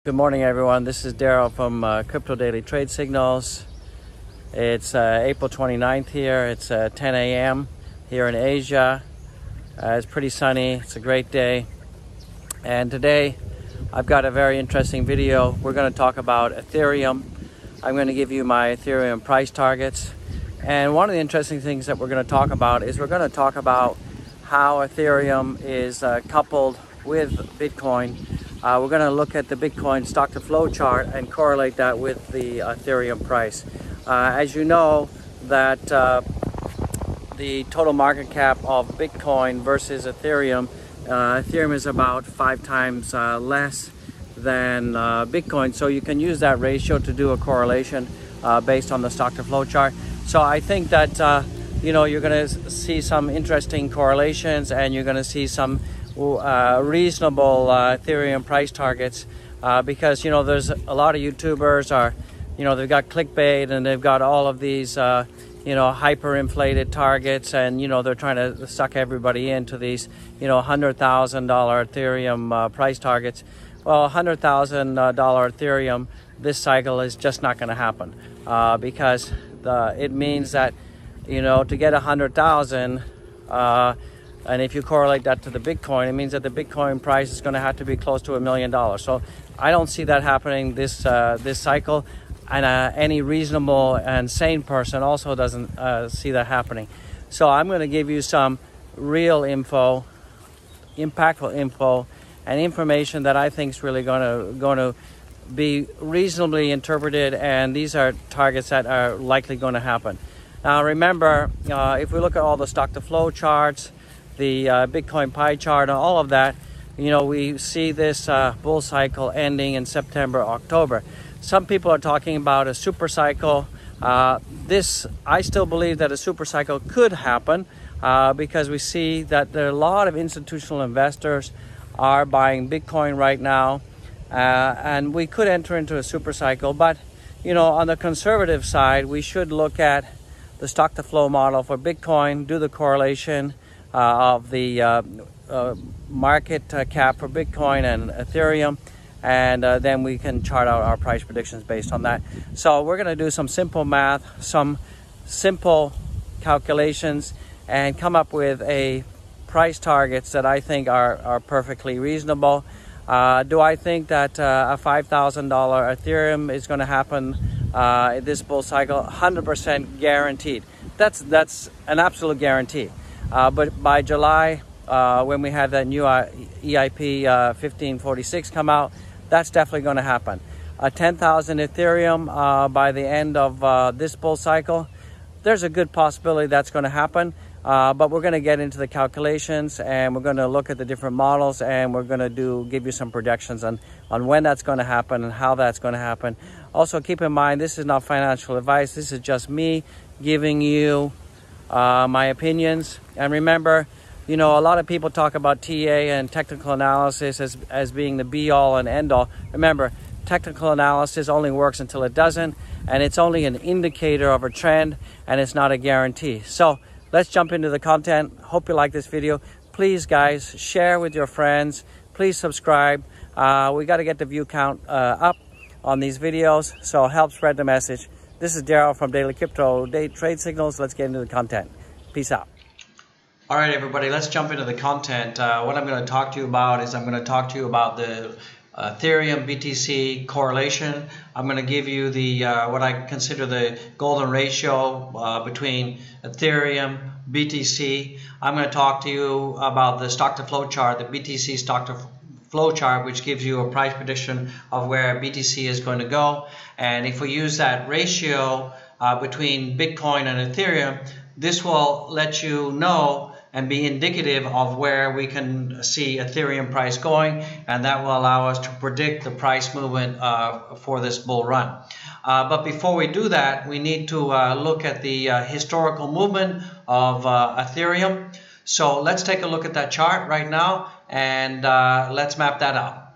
Good morning, everyone. This is Daryl from Crypto Daily Trade Signals. It's April 29th here. It's 10 a.m. here in Asia. It's pretty sunny. It's a great day. And today I've got a very interesting video. We're going to talk about Ethereum. I'm going to give you my Ethereum price targets. And one of the interesting things that we're going to talk about is we're going to talk about how Ethereum is coupled with Bitcoin. We're going to look at the Bitcoin stock to flow chart and correlate that with the Ethereum price. As you know, that the total market cap of Bitcoin versus Ethereum, Ethereum is about 5 times less than Bitcoin. So you can use that ratio to do a correlation based on the stock to flow chart. So I think that you know, you're going to see some interesting correlations, and you're going to see some reasonable Ethereum price targets because, you know, there's a lot of YouTubers are, you know, they've got clickbait and they've got all of these you know, hyperinflated targets, and, you know, they're trying to suck everybody into these, you know, $100,000 Ethereum price targets. Well, $100,000 Ethereum this cycle is just not going to happen because it means that, you know, to get 100,000 and if you correlate that to the Bitcoin, it means that the Bitcoin price is going to have to be close to $1 million. So I don't see that happening this cycle, and any reasonable and sane person also doesn't see that happening. So I'm going to give you some real info, impactful info, and information that I think is really going to be reasonably interpreted, and these are targets that are likely going to happen. Now remember, if we look at all the stock to flow charts, the Bitcoin pie chart, and all of that, you know, we see this bull cycle ending in September, October. Some people are talking about a super cycle. I still believe that a super cycle could happen because we see that there are a lot of institutional investors are buying Bitcoin right now, and we could enter into a super cycle. But, you know, on the conservative side, we should look at the stock to flow model for Bitcoin, do the correlation of the market cap for Bitcoin and Ethereum, and then we can chart out our price predictions based on that. So we're going to do some simple math, some simple calculations, and come up with a price targets that I think are perfectly reasonable. Do I think that a $5,000 Ethereum is going to happen this bull cycle? 100% guaranteed. That's an absolute guarantee. But by July, when we have that new EIP 1546 come out, that's definitely going to happen. 10,000 Ethereum by the end of this bull cycle, there's a good possibility that's going to happen. But we're going to get into the calculations, and we're going to look at the different models, and we're going to give you some projections on when that's going to happen and how that's going to happen. Also, keep in mind, this is not financial advice. This is just me giving you my opinions. And remember, you know, a lot of people talk about TA and technical analysis as being the be-all and end-all. Remember, technical analysis only works until it doesn't, and it's only an indicator of a trend, and it's not a guarantee. So let's jump into the content. Hope you like this video. Please, guys, share with your friends. Please subscribe. We got to get the view count up on these videos, so help spread the message. This is Daryl from Daily Crypto Day Trade Signals. Let's get into the content. Peace out. All right, everybody, let's jump into the content. What I'm going to talk to you about is I'm going to talk to you about the Ethereum BTC correlation. I'm going to give you the what I consider the golden ratio between Ethereum, BTC. I'm going to talk to you about the stock to flow chart, the BTC stock to flow chart, which gives you a price prediction of where BTC is going to go. And if we use that ratio between Bitcoin and Ethereum, this will let you know and be indicative of where we can see Ethereum price going, and that will allow us to predict the price movement for this bull run. But before we do that, we need to look at the historical movement of Ethereum. So let's take a look at that chart right now, and let's map that out.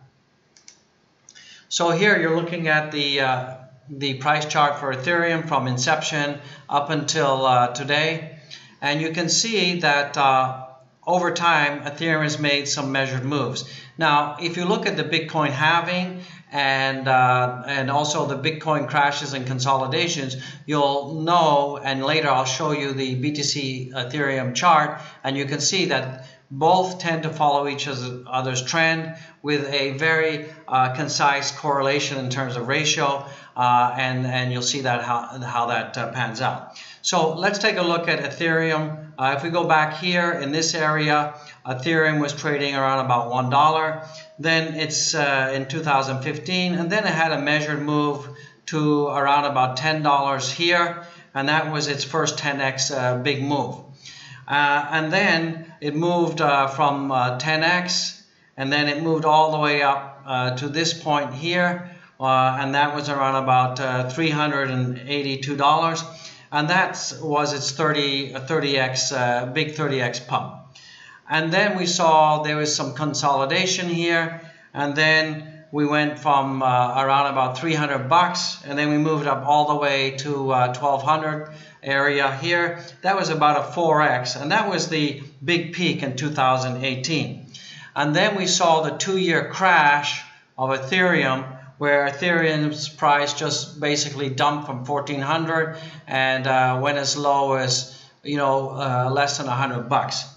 So here you're looking at the price chart for Ethereum from inception up until today. And you can see that over time, Ethereum has made some measured moves. Now, if you look at the Bitcoin halving and also the Bitcoin crashes and consolidations, you'll know, and later I'll show you the BTC Ethereum chart, and you can see that both tend to follow each other's trend with a very concise correlation in terms of ratio, and you'll see that how that pans out. So let's take a look at Ethereum. If we go back here in this area, Ethereum was trading around about $1. Then it's in 2015, and then it had a measured move to around about $10 here, and that was its first 10x big move. And then it moved from 10x, and then it moved all the way up to this point here, and that was around about $382, and that was its 30x big 30x pump. And then we saw there was some consolidation here, and then we went from around about $300, and then we moved up all the way to 1200 area here. That was about a 4x, and that was the big peak in 2018. And then we saw the 2-year crash of Ethereum, where Ethereum's price just basically dumped from 1400 and went as low as, you know, less than $100.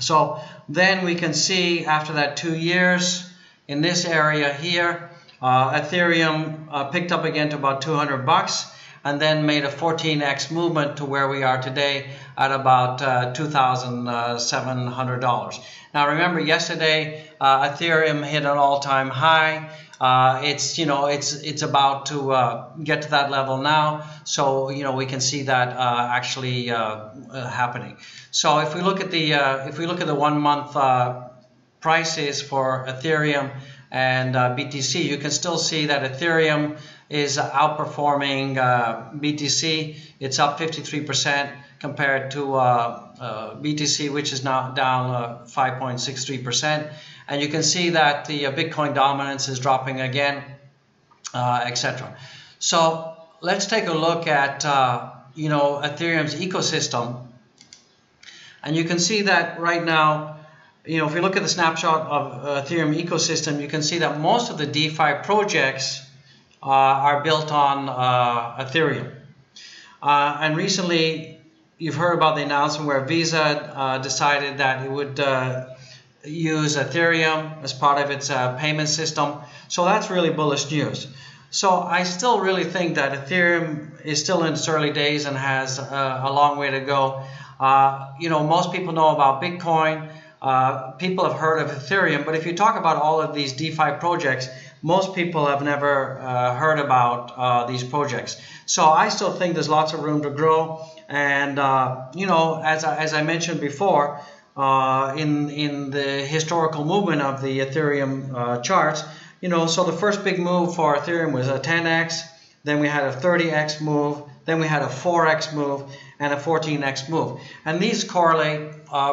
So then we can see after that 2 years in this area here, Ethereum picked up again to about $200 and then made a 14x movement to where we are today at about $2,700. Now remember, yesterday Ethereum hit an all-time high. It's about to get to that level now, so we can see that actually happening. So if we look at the 1 month prices for Ethereum and BTC, you can still see that Ethereum is outperforming BTC. It's up 53% compared to BTC, which is now down 5.63%. And you can see that the Bitcoin dominance is dropping again, etc. So let's take a look at Ethereum's ecosystem, and you can see that right now, if you look at the snapshot of Ethereum ecosystem, you can see that most of the DeFi projects are built on Ethereum. And recently, you've heard about the announcement where Visa decided that it would use Ethereum as part of its payment system. So that's really bullish news. So I still really think that Ethereum is still in its early days and has a long way to go. Most people know about Bitcoin. People have heard of Ethereum, but if you talk about all of these DeFi projects, most people have never heard about these projects. So I still think there's lots of room to grow. And as I mentioned before, in the historical movement of the Ethereum charts, so the first big move for Ethereum was a 10x, then we had a 30x move, then we had a 4x move, and a 14x move. And these correlate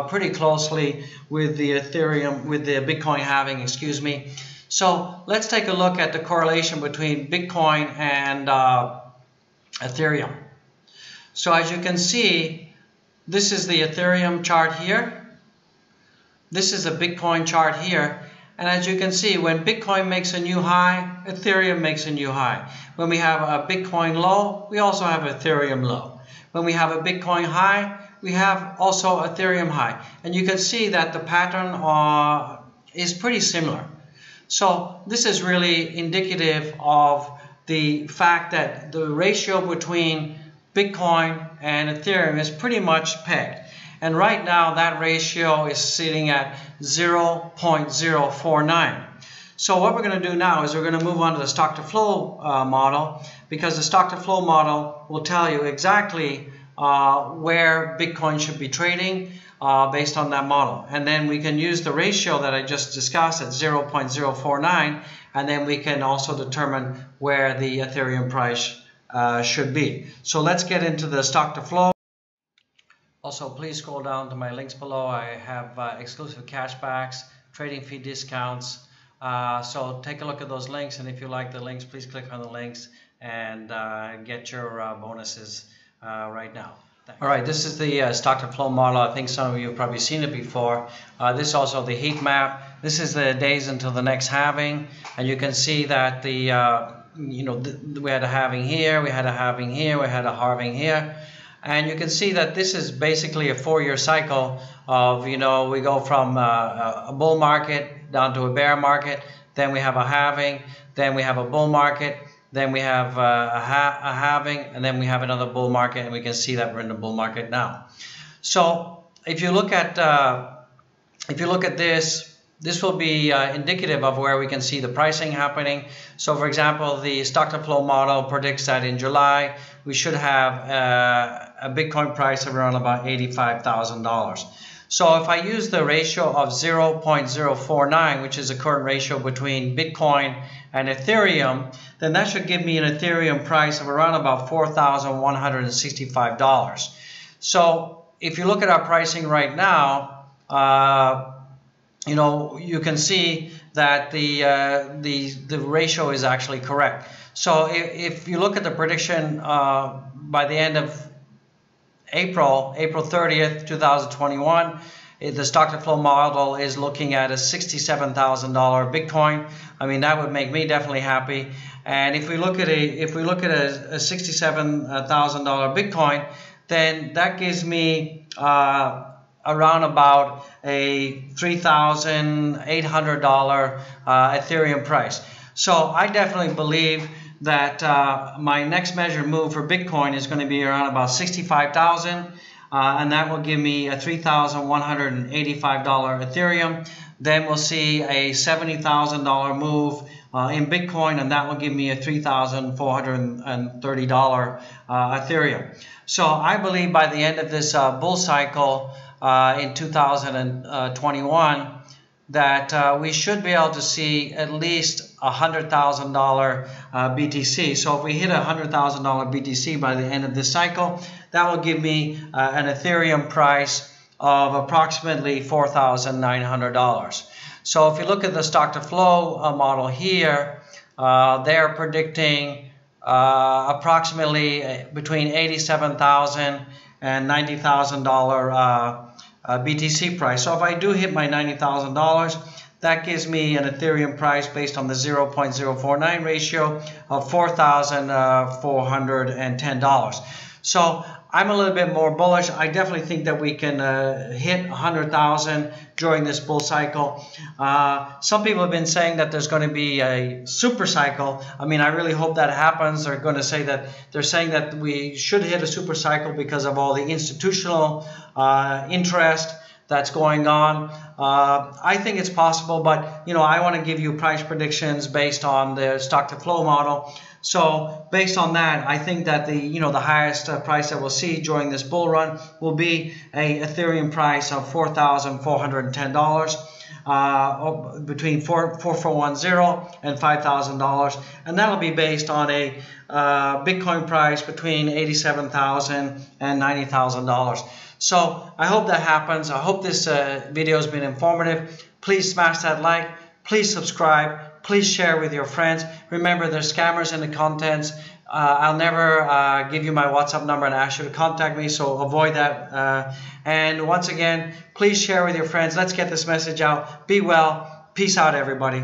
pretty closely with the Bitcoin halving, excuse me. So let's take a look at the correlation between Bitcoin and Ethereum. So as you can see, this is the Ethereum chart here. This is a Bitcoin chart here. And as you can see, when Bitcoin makes a new high, Ethereum makes a new high. When we have a Bitcoin low, we also have Ethereum low. When we have a Bitcoin high, we have also Ethereum high. And you can see that the pattern is pretty similar. So this is really indicative of the fact that the ratio between Bitcoin and Ethereum is pretty much pegged. And right now that ratio is sitting at 0.049. So what we're going to do now is we're going to move on to the stock to flow model, because the stock to flow model will tell you exactly where Bitcoin should be trading based on that model. And then we can use the ratio that I just discussed at 0.049, and then we can also determine where the Ethereum price should be. So let's get into the stock to flow. Also, please scroll down to my links below. I have exclusive cashbacks, trading fee discounts. So take a look at those links, and if you like the links, please click on the links and get your bonuses right now. All right, this is the stock to flow model. I think some of you have probably seen it before. This is also the heat map. This is the days until the next halving, and you can see that the we had a halving here, we had a halving here, we had a halving here, and you can see that this is basically a 4-year cycle of we go from a bull market down to a bear market, then we have a halving, then we have a bull market, then we have a halving, and then we have another bull market, and we can see that we're in the bull market now. So if you look at this will be indicative of where we can see the pricing happening. So for example, the stock to flow model predicts that in July we should have a Bitcoin price of around about $85,000. So if I use the ratio of 0.049, which is the current ratio between Bitcoin and Ethereum, then that should give me an Ethereum price of around about $4,165. So if you look at our pricing right now, you can see that the ratio is actually correct. So if you look at the prediction by the end of April 30th, 2021, the stock to flow model is looking at a $67,000 Bitcoin. I mean, that would make me definitely happy. And if we look at a $67,000 Bitcoin, then that gives me around about a $3,800 Ethereum price. So I definitely believe that my next measured move for Bitcoin is going to be around about 65,000, and that will give me a $3,185 Ethereum. Then we'll see a $70,000 move in Bitcoin, and that will give me a $3,430 Ethereum. So I believe by the end of this bull cycle in 2021 that we should be able to see at least $100,000 BTC. So if we hit $100,000 BTC by the end of this cycle, that will give me an Ethereum price of approximately $4,900. So if you look at the stock to flow model here, they're predicting approximately between $87,000 and $90,000 BTC price. So if I do hit my $90,000, that gives me an Ethereum price based on the 0.049 ratio of $4,410. So I'm a little bit more bullish. I definitely think that we can hit 100,000 during this bull cycle. Some people have been saying that there's going to be a super cycle. I mean, I really hope that happens. They're saying that we should hit a super cycle because of all the institutional interest that's going on. I think it's possible, but I want to give you price predictions based on the stock to flow model. So based on that, I think that the highest price that we'll see during this bull run will be a Ethereum price of $4,410, between $4,410 and $5,000, and that'll be based on a Bitcoin price between $87,000 and $90,000. So I hope that happens. I hope this video has been informative. Please smash that like. Please subscribe. Please share with your friends. Remember, there's scammers in the contents. I'll never give you my WhatsApp number and ask you to contact me, so avoid that. And once again, please share with your friends. Let's get this message out. Be well. Peace out, everybody.